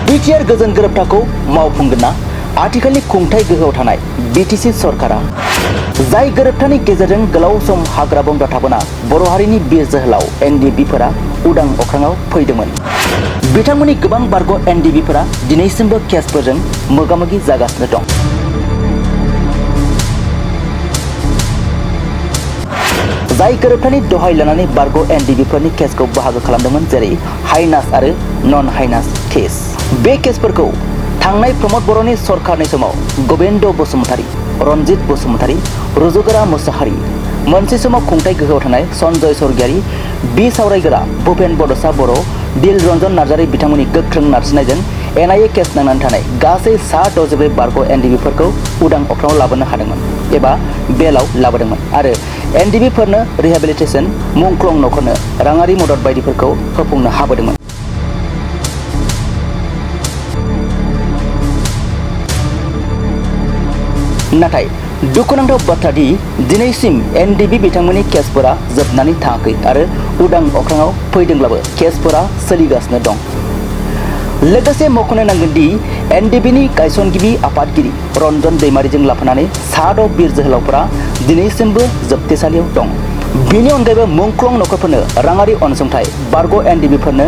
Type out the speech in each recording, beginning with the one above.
BTR गोजोन गोरोबथाखौ मावफुंगोन ना आथिखालनि खुंथाय गोहोआव थानाय बिटिसि सरकारा जाय गोरोबथानि गेजेरजों गोलाव सम हाग्रा बंग्रा थाबोना बर' हारिनि बिर जोहोलाव एनडिएफबिफोरा उदां अख्राङाव फैदोंमोन। बिथांमोननि गोबां बारग' एनडिएफबिफोरा दिनैसिमबो केसफोरजों मोगा-मोगि जागासिनो दं। जाय गोरोबथानि दहाय लानानै बारग' एनडिएफबिफोरनि केसखौ बाहागो खालामदोंमोन, जेरै हाइनास आरो नन हाइनास केस। बे केसफोरखौ थांनाय प्रमद बर'नि सरकारनि समाव गोविन्द बसुमतारी, रनजित बसुमतारी, रुजुगोरा मुसाहारि, मोनसे समाव खुंथाय गोहोआव थानाय सन्जय स्वर्गियारी, बि सावरायगोरा भुपेन बड'सा बर', दिल रन्जन नार्जारी बिथांमोननि गोख्रों नारसिननायजों एनआइए केस नांनानै थानाय गासै सा 64 बारग' एनडिएफबिफोरखौ उदां अख्राङाव लाबोनो हादोंमोन एबा बेलाव लाबोदोंमोन आरो एनडिएफबिफोरनो रिहेबिलिटेसन, मुंख्लं नखरनो राङारि मदद बायदिफोरखौ होफुंनो हाबोदोंमोन। नाथाय दुखुनांथाव बाथ्रा दि दिनैसिम एनडिएफबि बिथांमोननि केसफोरा जोबनानै थाङाखै आरो उदां अख्राङाव फैदोंब्लाबो केसफोरा सोलिगासिनो दं। लोगोसे मख'नो नांगोन दि एनडिएफबिनि गायसनगिरि आफादगिरि रन्जन दैमारिजों लाफानानै सा 6 बिर जोहोलावफोरा दिनैसिमबो जोबथेसालियाव दं। बेनि अनगायैबो मुंख्लं नखरफोरनो राङारि अनसुंथाइ, बारग' एनडिएफबिफोरनो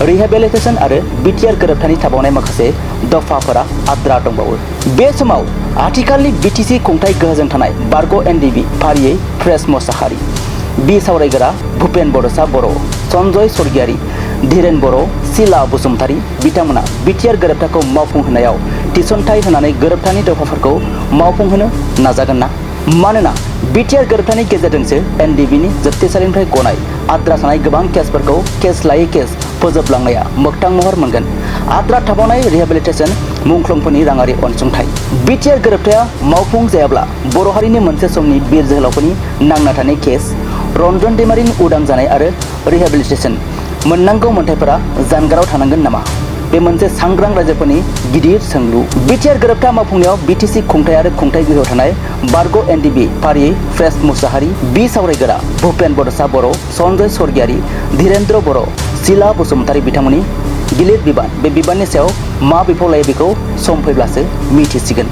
रिहेबिलिटेसन आरो बिटिआर गोरोबथानि थाबावनाय माखासे दफाफोरा आद्रा दंबावो। बे समाव आथिखालनि बिटिसि खुंथाय गोहोजों थानाय बारग' एनडिएफबि फारियै प्रेस मुसाहारि, बि सावरायगोरा भुपेन बड'सा बर', सन्जय स्वर्गियारी, धीरेन बर', शीला बसुमतारी बिथांमोना बिटिआर गोरोबथाखौ मावफुंहोनायाव थिसनथाइ होनानै गोरोबथानि दफाफोरखौ मावफुंहोनो नाजागोन ना? मानोना बिटिआर गोरोबथानि गेजेरजोंसो एनडिएफबिनि जोबथेसालिनिफ्राय गनाय आद्रा थानाय गोबां केसफोरखौ केस लायै केस फोजोबलांनाया मोगथां महर मोनगोन। आद्रा थाबावनाय रिहेबिलिटेसन, मुंख्लंफोरनि राङारि अनसुंथाइ। बिटिआर गोरोबथाया मावफुं जायाब्ला बर' हारिनि मोनसे समनि बिर जोहोलावफोरनि नांना थानाय केस, रन्जन दैमारिनि उदां जानाय आरो रिहेबिलिटेसन मोननांगौ मोन्थाइफोरा जानगाराव थानांगोन नामा? बे मोनसे सांग्रां रायजोफोरनि गिदिर सोंलु। बिटिआर गोरोबथा मावफुंनायाव बिटिसि खुंथाय आरो खुंथाय गोहोआव थानाय बारग' एनडिएफबि फारियै प्रेस मुसाहारि, बि सावरायगोरा भुपेन बड'सा बर', सन्जय स्वर्गियारी, धीरेन्द्र बर', शीला बसुमतारी बिथांमोननि गिलिर बिबान। बे बिबाननि सायाव मा बिफाव लायो बेखौ सम फैब्लासो मिथिसिगोन।